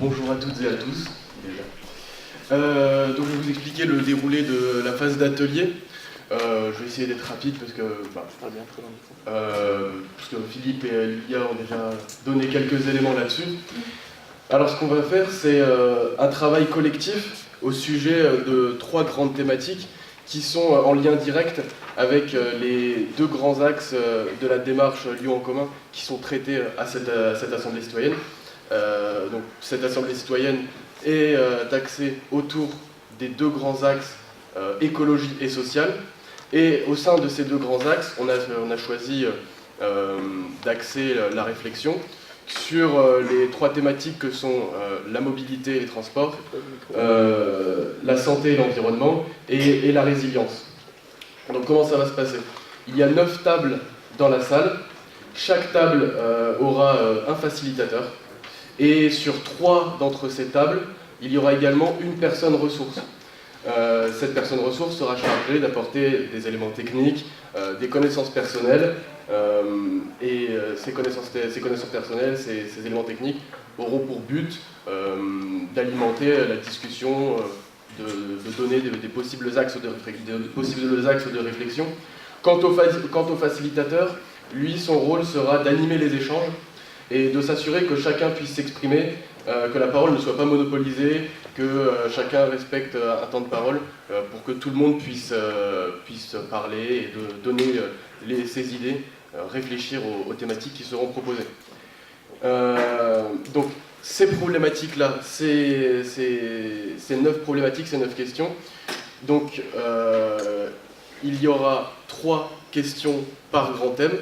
Bonjour à toutes et à tous. Donc je vais vous expliquer le déroulé de la phase d'atelier. Je vais essayer d'être rapide parce que Philippe et Lydia ont déjà donné quelques éléments là-dessus. Alors ce qu'on va faire, c'est un travail collectif au sujet de 3 grandes thématiques qui sont en lien direct avec les 2 grands axes de la démarche Lyon en commun qui sont traités à cette assemblée citoyenne. Donc cette assemblée citoyenne est axée autour des 2 grands axes écologie et sociale. Et au sein de ces 2 grands axes, on a choisi d'axer la réflexion sur les 3 thématiques que sont la mobilité et les transports, la santé et l'environnement et la résilience. Donc comment ça va se passer? Il y a 9 tables dans la salle. Chaque table aura un facilitateur. Et sur 3 d'entre ces tables, il y aura également une personne ressource. Cette personne ressource sera chargée d'apporter des éléments techniques, des connaissances personnelles, et ces connaissances personnelles, ces éléments techniques auront pour but d'alimenter la discussion, de donner des possibles axes de réflexion. Quant au facilitateur, lui, son rôle sera d'animer les échanges et de s'assurer que chacun puisse s'exprimer, que la parole ne soit pas monopolisée, que chacun respecte un temps de parole pour que tout le monde puisse parler et de donner ses idées, réfléchir aux thématiques qui seront proposées. Donc ces problématiques-là, ces 9 problématiques, ces 9 questions, donc il y aura 3 questions par grand thème.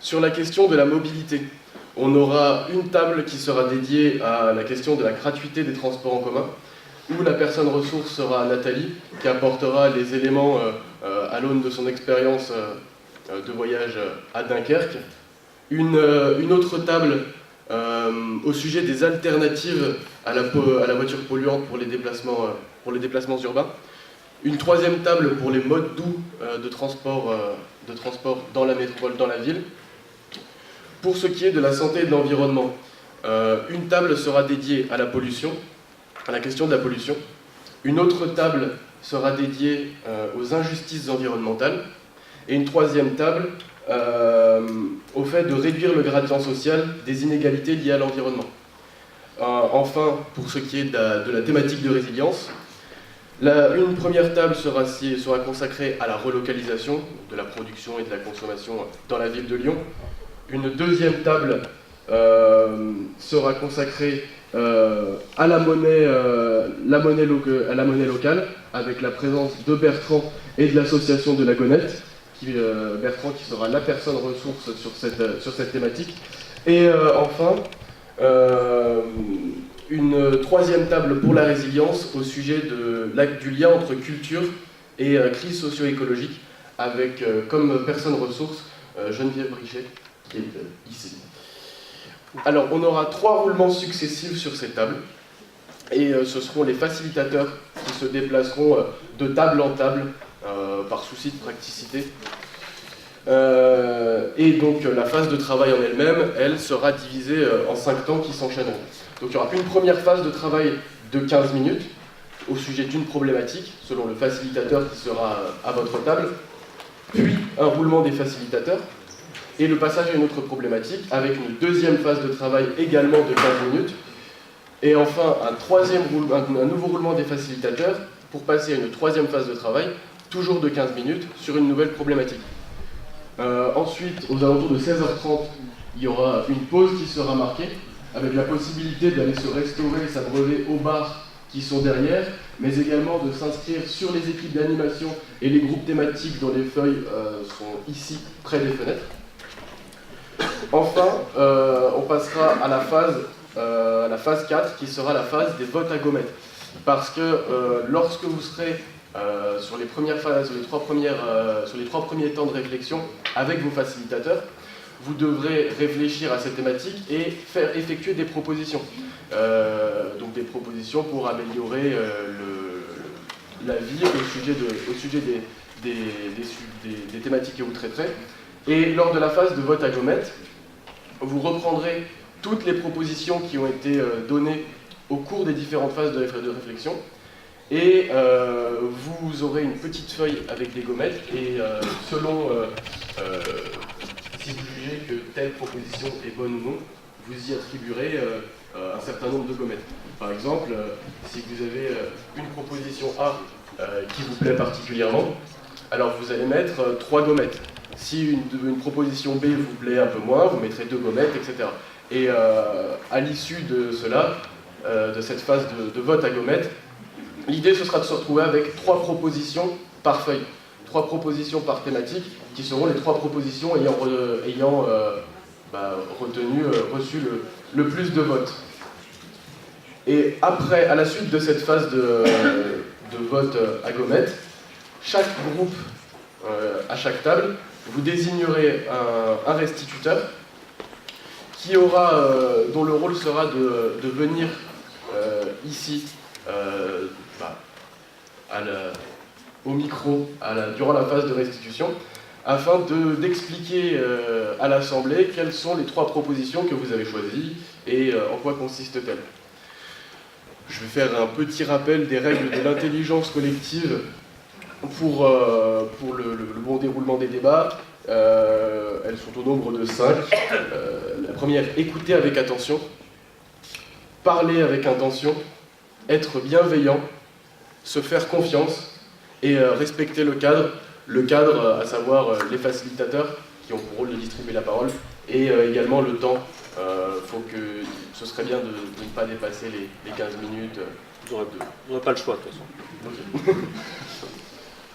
Sur la question de la mobilité, on aura une table qui sera dédiée à la question de la gratuité des transports en commun, où la personne ressource sera Nathalie, qui apportera les éléments à l'aune de son expérience de voyage à Dunkerque. Une autre table au sujet des alternatives à la voiture polluante pour les déplacements urbains. Une 3e table pour les modes doux de transport dans la métropole, dans la ville. Pour ce qui est de la santé et de l'environnement, une table sera dédiée à la pollution, à la question de la pollution. Une autre table sera dédiée aux injustices environnementales. Et une 3e table au fait de réduire le gradient social des inégalités liées à l'environnement. Enfin, pour ce qui est de la thématique de résilience, une première table sera consacrée à la relocalisation de la production et de la consommation dans la ville de Lyon. Une 2e table sera consacrée à la monnaie locale, avec la présence de Bertrand et de l'association de la Gonette, Bertrand qui sera la personne ressource sur cette thématique. Et enfin, une 3e table pour la résilience au sujet du lien entre culture et crise socio-écologique, avec comme personne ressource Geneviève Brichet, qui est ici. Alors, on aura 3 roulements successifs sur ces tables, et ce seront les facilitateurs qui se déplaceront de table en table, par souci de praticité. Et donc, la phase de travail en elle-même, elle sera divisée en 5 temps qui s'enchaîneront. Donc, il y aura une première phase de travail de 15 minutes, au sujet d'une problématique, selon le facilitateur qui sera à votre table, puis un roulement des facilitateurs, et le passage à une autre problématique, avec une 2e phase de travail également de 15 minutes, et enfin un nouveau roulement des facilitateurs pour passer à une 3e phase de travail, toujours de 15 minutes, sur une nouvelle problématique. Ensuite, aux alentours de 16h30, il y aura une pause qui sera marquée, avec la possibilité d'aller se restaurer, s'abreuver aux bars qui sont derrière, mais également de s'inscrire sur les équipes d'animation et les groupes thématiques dont les feuilles sont ici, près des fenêtres. Enfin, on passera à la phase 4, qui sera la phase des votes à gommettes. Parce que lorsque vous serez sur les 3 premiers temps de réflexion avec vos facilitateurs, vous devrez réfléchir à cette thématique et effectuer des propositions. Donc des propositions pour améliorer la vie au sujet des thématiques que vous traiterez. Et lors de la phase de vote à gommettes, vous reprendrez toutes les propositions qui ont été données au cours des différentes phases de réflexion. Et vous aurez une petite feuille avec des gommettes, et selon si vous jugez que telle proposition est bonne ou non, vous y attribuerez un certain nombre de gommettes. Par exemple, si vous avez une proposition A qui vous plaît particulièrement, alors vous allez mettre 3 gommettes. Si une proposition B vous plaît un peu moins, vous mettrez 2 gommettes, etc. Et à l'issue de cela, de cette phase de vote à gommettes, l'idée ce sera de se retrouver avec 3 propositions par feuille, 3 propositions par thématique, qui seront les 3 propositions ayant reçu le plus de votes. Et après, à la suite de cette phase de vote à gommettes, chaque groupe, à chaque table, vous désignerez un restituteur qui dont le rôle sera de venir ici, au micro, durant la phase de restitution, afin d'expliquer à l'Assemblée quelles sont les 3 propositions que vous avez choisies et en quoi consistent-elles. Je vais faire un petit rappel des règles de l'intelligence collective pour le bon déroulement des débats. Elles sont au nombre de 5. La première, écouter avec attention, parler avec intention, être bienveillant, se faire confiance et respecter le cadre. Le cadre, à savoir les facilitateurs qui ont pour rôle de distribuer la parole, et également le temps. Ce serait bien de ne pas dépasser les 15 minutes. On n'aurait pas le choix de toute façon. Okay.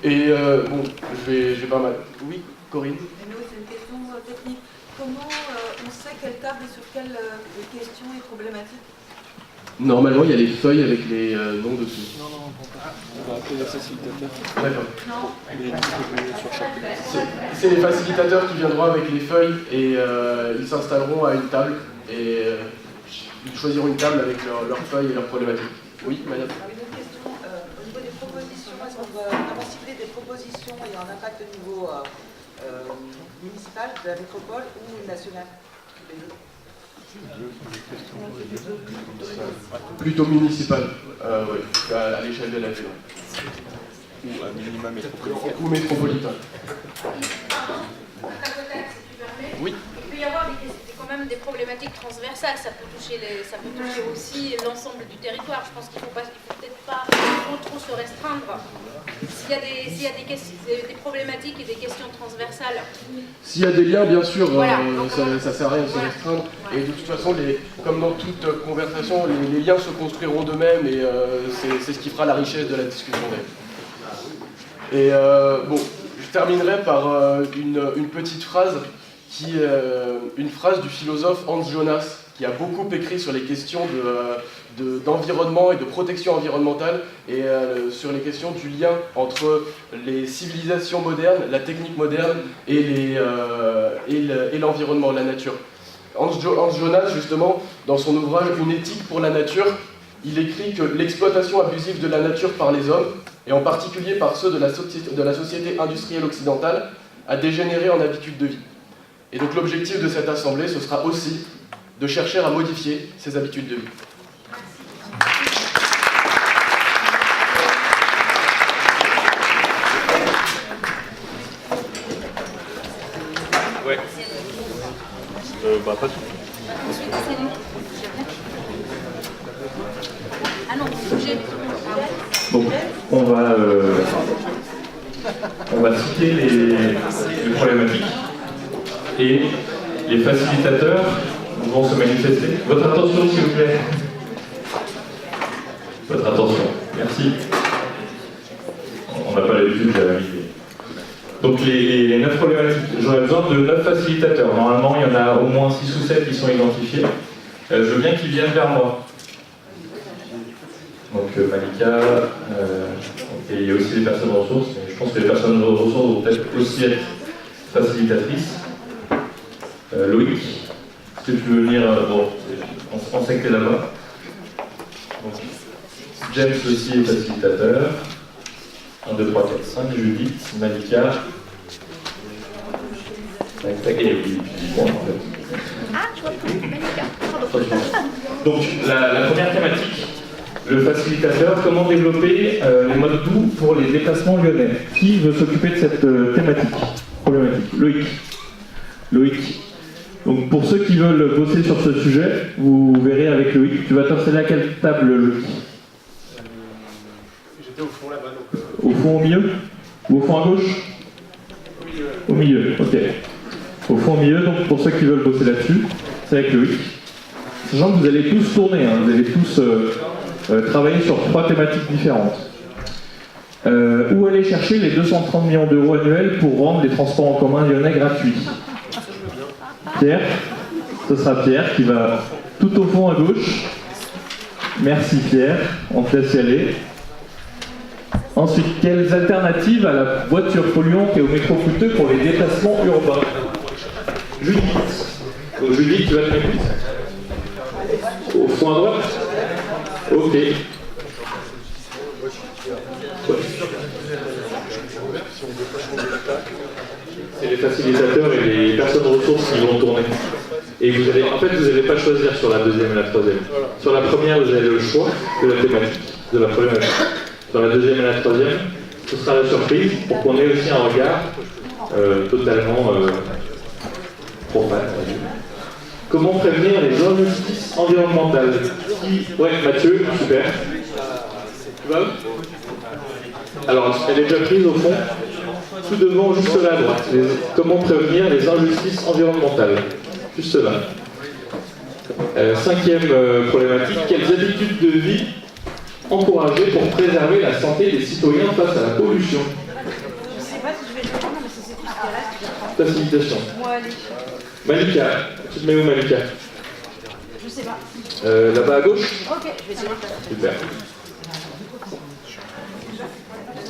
Et bon, je vais pas mal. Oui, Corinne? Nous, c'est une question technique. Comment on sait quelle table et sur quelle question est problématique? Normalement, il y a les feuilles avec les noms dessus. Non, on va appeler les facilitateurs. D'accord. Non. C'est les facilitateurs qui viendront avec les feuilles et ils s'installeront à une table et ils choisiront une table avec leurs feuilles et leurs problématiques. Oui, madame? Une autre question, au niveau des propositions, est-ce qu'on doit vraiment cibler des propositions ayant un impact au niveau municipal, de la métropole ou national? Plutôt municipal, oui, à l'échelle de la ville. Ou un minima métropolitain. Ou métropolitain. Oui. Il peut y avoir quand même des problématiques transversales, ça peut toucher aussi l'ensemble du territoire. Je pense qu'il ne faut peut-être pas trop se restreindre. S'il y a des problématiques et des questions transversales. S'il y a des liens, bien sûr, voilà, ça ne sert à rien de se restreindre. Et de toute façon, comme dans toute conversation, les liens se construiront d'eux-mêmes et c'est ce qui fera la richesse de la discussion. Et bon, je terminerai par une petite phrase une phrase du philosophe Hans Jonas, qui a beaucoup écrit sur les questions d'environnement et de protection environnementale, et sur les questions du lien entre les civilisations modernes, la technique moderne et l'environnement, la nature. Hans Jonas, justement, dans son ouvrage « Une éthique pour la nature », il écrit que l'exploitation abusive de la nature par les hommes, et en particulier par ceux de la société industrielle occidentale, a dégénéré en habitudes de vie. Et donc l'objectif de cette assemblée, ce sera aussi de chercher à modifier ces habitudes de vie. Ouais. Pas tout. Ensuite, c'est nous. Ah non, j'ai. Donc, on va citer les problématiques et les facilitateurs vont se manifester. Votre attention, s'il vous plaît. Votre attention. Merci. On n'a pas l'habitude de la valider. Donc, les 9 problématiques. J'aurais besoin de 9 facilitateurs. Normalement, il y en a au moins 6 ou 7 qui sont identifiés. Je veux bien qu'ils viennent vers moi. Donc Malika, et il y a aussi les personnes ressources, mais je pense que les personnes ressources vont peut-être aussi être facilitatrices. Loïc, est-ce que tu veux venir on sait que tu es là-bas. James aussi est facilitateur. 1, 2, 3, 4, 5, Judith, Malika. Et oui, moi en fait. Ah, tu vois, Malika. Donc la première thématique, le facilitateur, comment développer les modes doux pour les déplacements lyonnais. Qui veut s'occuper de cette problématique? Loïc. Donc pour ceux qui veulent bosser sur ce sujet, vous verrez avec Loïc. Tu vas t'installer à quelle table, Loïc? J'étais au fond là-bas, donc... Au fond, au milieu? Ou au fond à gauche? Au milieu, ok. Au fond, au milieu, donc pour ceux qui veulent bosser là-dessus, c'est avec Loïc. Sachant que vous allez tous tourner, hein, vous allez tous travailler sur 3 thématiques différentes. Où aller chercher les 230 millions d'euros annuels pour rendre les transports en commun lyonnais gratuits? Pierre, ce sera Pierre qui va tout au fond à gauche. Merci Pierre, on te laisse y aller. Ensuite, quelles alternatives à la voiture polluante et au métro coûteux pour les déplacements urbains? Judith. Donc Judith, tu vas te mettre au fond à droite? Ok. C'est les facilitateurs et les personnes ressources qui vont tourner. Et vous allez, en fait, vous n'allez pas choisir sur la deuxième et la troisième. Sur la première, vous avez le choix de la thématique, de la problématique. Sur la deuxième et la troisième, ce sera la surprise pour qu'on ait aussi un regard totalement profane. Comment prévenir les injustices environnementales? Ouais, Mathieu, super. Tu vas? Alors, elle est déjà prise au fond, tout devant, juste là à droite. Comment prévenir les injustices environnementales? Juste là. 5e problématique, quelles habitudes de vie encourager pour préserver la santé des citoyens face à la pollution? Je sais pas si je vais le prendre, mais c'est tout ce qui reste. Facilitation. Moi, allez. Malika, tu te mets où Malika? Je sais pas. Là-bas à gauche? Ok, je vais essayer de faire. Super.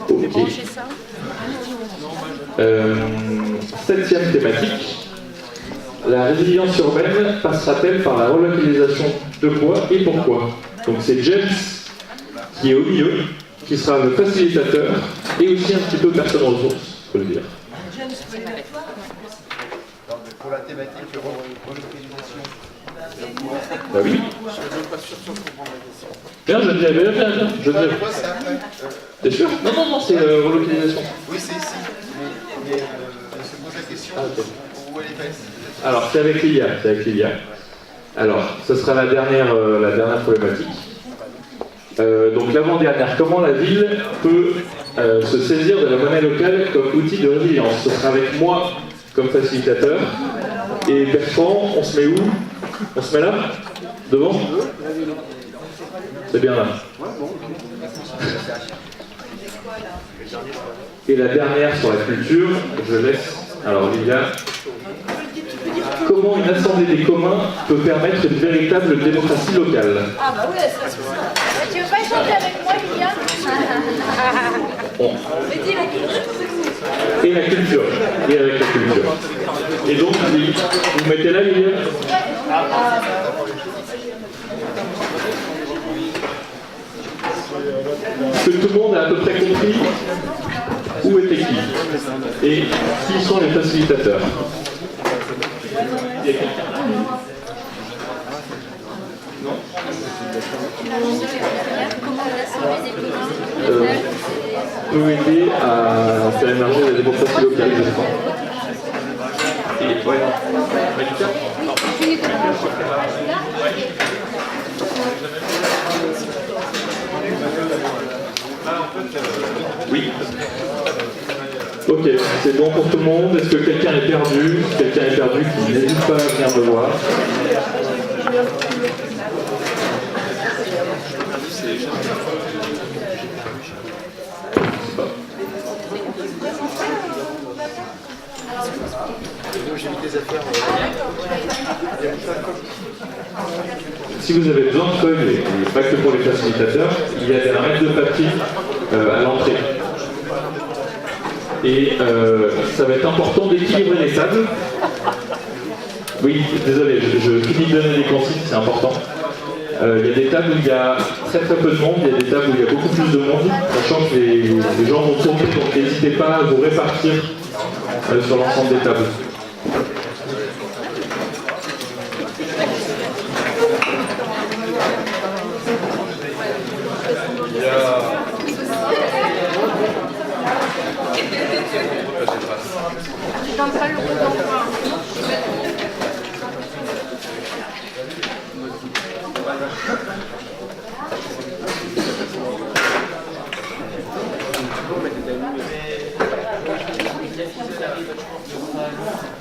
Ok. 7e thématique. La résilience urbaine passera-t-elle par la relocalisation de quoi et pourquoi? Donc c'est James qui est au milieu, qui sera le facilitateur et aussi un petit peu personne ressource, il faut le dire. Pour la thématique relocalisation. Bah oui. Je suis même pas sûr si on comprend la question. Viens, je te dis, viens. Je te dis. Quoi, c'est après T'es sûr? Non, c'est relocalisation. Oui, c'est ici. Mais se pose la question où elle est faite. Alors, c'est avec Lilia. Alors, ce sera la dernière problématique. Donc, l'avant-dernière. Comment la ville peut se saisir de la monnaie locale comme outil de résilience? Ce sera avec moi comme facilitateur. Et Bertrand, on se met où? On se met là? Devant? C'est bien là. Et la dernière sur la culture, je laisse. Alors, Lilia. Comment une assemblée des communs peut permettre une véritable démocratie locale? Ah bah ouais, ça c'est ça. Tu veux pas échanger avec moi, Lilia? Bon. Mais dis la culture. Et la culture. Et avec la culture. Et donc, vous mettez là, Lilia? Que tout le monde a à peu près compris où était qui et qui sont les facilitateurs. Il y a quelqu'un? Non? Comment l'assemblée des communs Peut aider à faire émerger la démocratie locale, je crois. Et ouais. Malika? Oui. Ok, c'est bon pour tout le monde. Est-ce que quelqu'un est perdu? Si quelqu'un est perdu, qui n'hésite pas à venir me voir. Si vous avez besoin de feuilles, et pas que pour les facilitateurs, il y a des ramètres de papier à l'entrée. Et ça va être important d'équilibrer les tables. Oui, désolé, je finis de donner des consignes, c'est important. Il y a des tables où il y a très peu de monde, il y a des tables où il y a beaucoup plus de monde, sachant que les gens vont tourner, donc n'hésitez pas à vous répartir sur l'ensemble des tables. demanderai le coup d'envoi. Mais